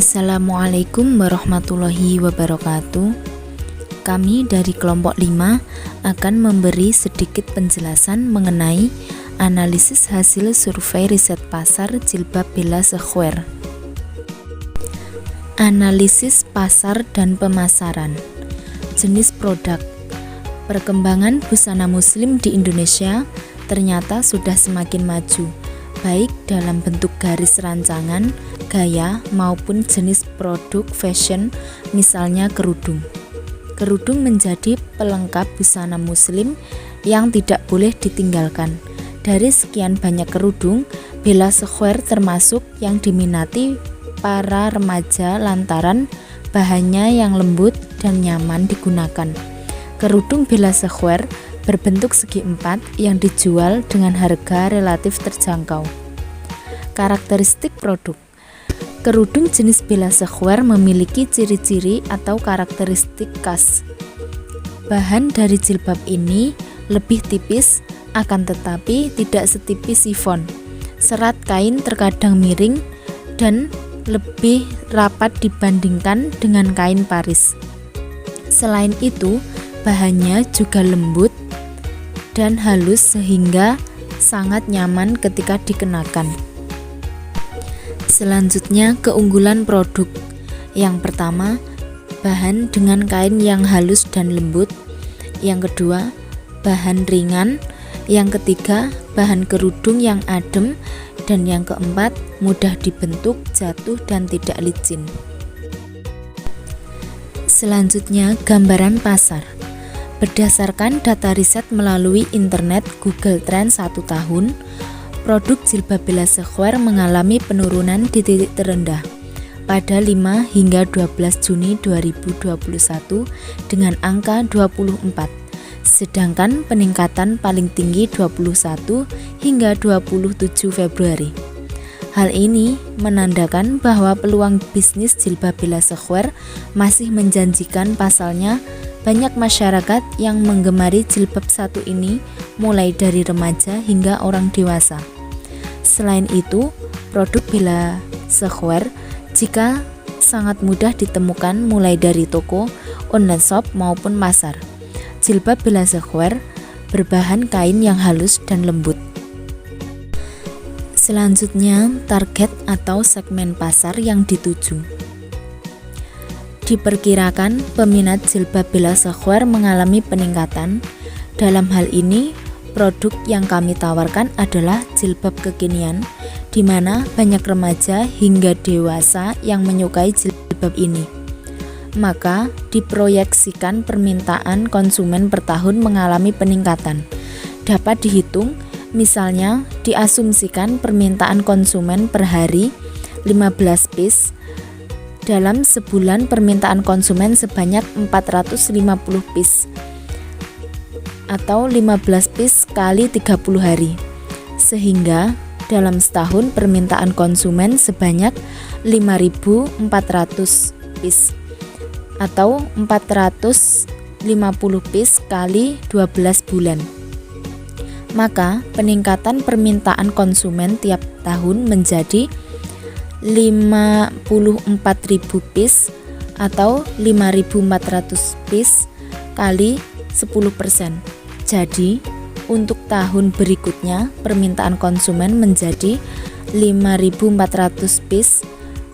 Assalamualaikum warahmatullahi wabarakatuh. Kami dari kelompok 5 akan memberi sedikit penjelasan mengenai analisis hasil survei riset pasar jilbab Bella Square. Analisis pasar dan pemasaran. Jenis produk. Perkembangan busana muslim di Indonesia ternyata sudah semakin maju, baik dalam bentuk garis rancangan, gaya maupun jenis produk fashion, misalnya kerudung. Kerudung menjadi pelengkap busana muslim yang tidak boleh ditinggalkan. Dari sekian banyak kerudung, Bella Square termasuk yang diminati para remaja lantaran bahannya yang lembut dan nyaman digunakan. Kerudung Bella Square berbentuk segi empat yang dijual dengan harga relatif terjangkau. Karakteristik produk. Kerudung jenis Bella Square memiliki ciri-ciri atau karakteristik khas. Bahan dari jilbab ini lebih tipis, akan tetapi tidak setipis sifon. Serat kain terkadang miring dan lebih rapat dibandingkan dengan kain Paris. Selain itu, bahannya juga lembut dan halus sehingga sangat nyaman ketika dikenakan. Selanjutnya, keunggulan produk. Yang pertama, bahan dengan kain yang halus dan lembut. Yang kedua, bahan ringan. Yang ketiga, bahan kerudung yang adem. Dan yang keempat, mudah dibentuk, jatuh, dan tidak licin. Selanjutnya, gambaran pasar. Berdasarkan data riset melalui internet Google Trends 1 tahun, produk jilbab Bella Square mengalami penurunan di titik terendah pada 5 hingga 12 Juni 2021 dengan angka 24, sedangkan peningkatan paling tinggi 21 hingga 27 Februari. Hal ini menandakan bahwa peluang bisnis jilbab Bella Square masih menjanjikan, pasalnya banyak masyarakat yang menggemari jilbab satu ini mulai dari remaja hingga orang dewasa. Selain itu, produk Bella Square jika sangat mudah ditemukan mulai dari toko, online shop maupun pasar. Jilbab Bella Square berbahan kain yang halus dan lembut. Selanjutnya, target atau segmen pasar yang dituju. Diperkirakan peminat jilbab Bella Square mengalami peningkatan. Dalam hal ini, produk yang kami tawarkan adalah jilbab kekinian, di mana banyak remaja hingga dewasa yang menyukai jilbab ini. Maka diproyeksikan permintaan konsumen per tahun mengalami peningkatan. Dapat dihitung, misalnya diasumsikan permintaan konsumen per hari 15 piece. Dalam sebulan permintaan konsumen sebanyak 450 piece. Atau 15 piece kali 30 hari, sehingga dalam setahun permintaan konsumen sebanyak 5.400 piece atau 450 piece kali 12 bulan. Maka peningkatan permintaan konsumen tiap tahun menjadi 54.000 piece atau 5.400 piece kali 10%. Jadi, untuk tahun berikutnya permintaan konsumen menjadi 5.400 piece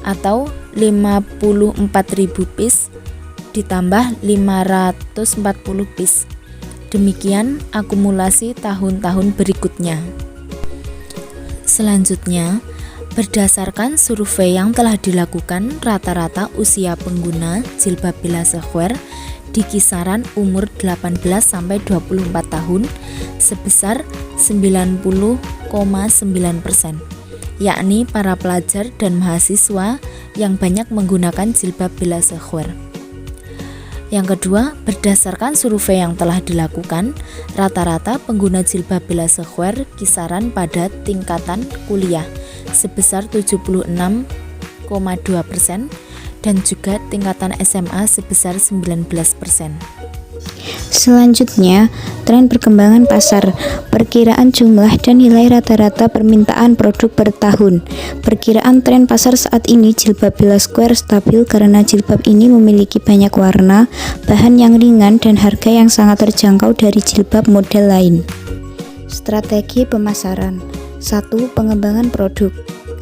atau 54.000 piece ditambah 540 piece. Demikian akumulasi tahun-tahun berikutnya. Selanjutnya, berdasarkan survei yang telah dilakukan, rata-rata usia pengguna jilbab Bella Square di kisaran umur 18 sampai 24 tahun sebesar 90,9%, yakni para pelajar dan mahasiswa yang banyak menggunakan jilbab Bella Square. Yang kedua, berdasarkan survei yang telah dilakukan, rata-rata pengguna jilbab Bella Square kisaran pada tingkatan kuliah sebesar 76,2%, dan juga tingkatan SMA sebesar 19%. Selanjutnya, tren perkembangan pasar, perkiraan jumlah dan nilai rata-rata permintaan produk per tahun. Perkiraan tren pasar saat ini jilbab Bella Square stabil karena jilbab ini memiliki banyak warna, bahan yang ringan, dan harga yang sangat terjangkau dari jilbab model lain. Strategi pemasaran. 1. Pengembangan produk.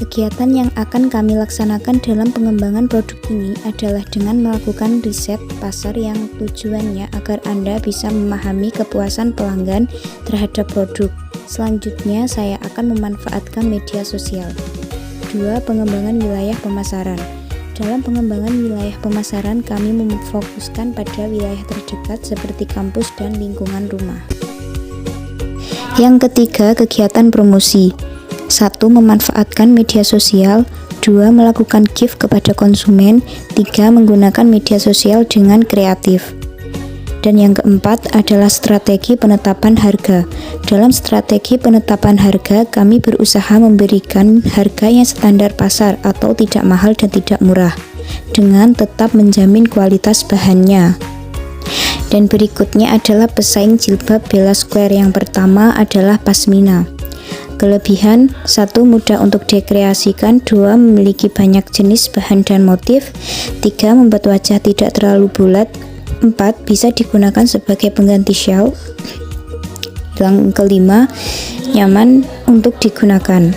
Kegiatan yang akan kami laksanakan dalam pengembangan produk ini adalah dengan melakukan riset pasar yang tujuannya agar Anda bisa memahami kepuasan pelanggan terhadap produk. Selanjutnya, saya akan memanfaatkan media sosial. 2. Pengembangan wilayah pemasaran. Dalam pengembangan wilayah pemasaran, kami memfokuskan pada wilayah terdekat seperti kampus dan lingkungan rumah. Yang ketiga, kegiatan promosi. 1. Memanfaatkan media sosial. 2. Melakukan gift kepada konsumen. 3. Menggunakan media sosial dengan kreatif. Dan yang keempat adalah strategi penetapan harga. Dalam strategi penetapan harga, kami berusaha memberikan harga yang standar pasar atau tidak mahal dan tidak murah, dengan tetap menjamin kualitas bahannya. Dan berikutnya adalah pesaing jilbab Bella Square. Yang pertama adalah pasmina. Kelebihan: 1. Mudah untuk dikreasikan. 2. Memiliki banyak jenis bahan dan motif. 3. Membuat wajah tidak terlalu bulat. 4. Bisa digunakan sebagai pengganti shawl. Yang kelima, nyaman untuk digunakan.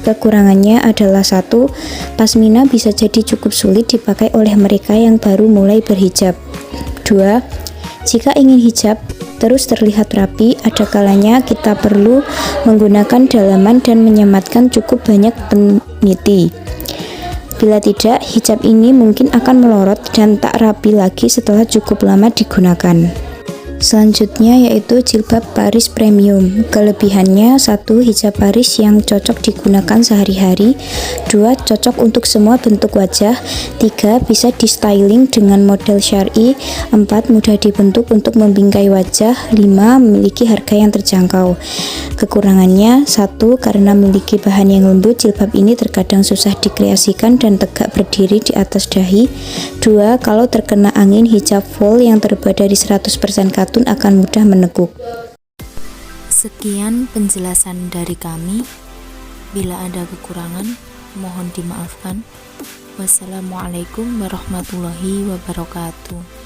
Kekurangannya adalah 1. Pasmina bisa jadi cukup sulit dipakai oleh mereka yang baru mulai berhijab. 2. Jika ingin hijab terus terlihat rapi, ada kalanya kita perlu menggunakan dalaman dan menyematkan cukup banyak peniti. Bila tidak, hijab ini mungkin akan melorot dan tak rapi lagi setelah cukup lama digunakan. Selanjutnya yaitu jilbab Paris Premium. Kelebihannya: 1. Hijab Paris yang cocok digunakan sehari-hari. 2. Cocok untuk semua bentuk wajah. 3. Bisa di-styling dengan model syar'i. 4. Mudah dibentuk untuk membingkai wajah. 5. Memiliki harga yang terjangkau. Kekurangannya: 1. Karena memiliki bahan yang lembut, jilbab ini terkadang susah dikreasikan dan tegak berdiri di atas dahi. 2. Kalau terkena angin, hijab full yang terbuat dari 100% katun akan mudah menekuk. Sekian penjelasan dari kami. Bila ada kekurangan, mohon dimaafkan. Wassalamualaikum warahmatullahi wabarakatuh.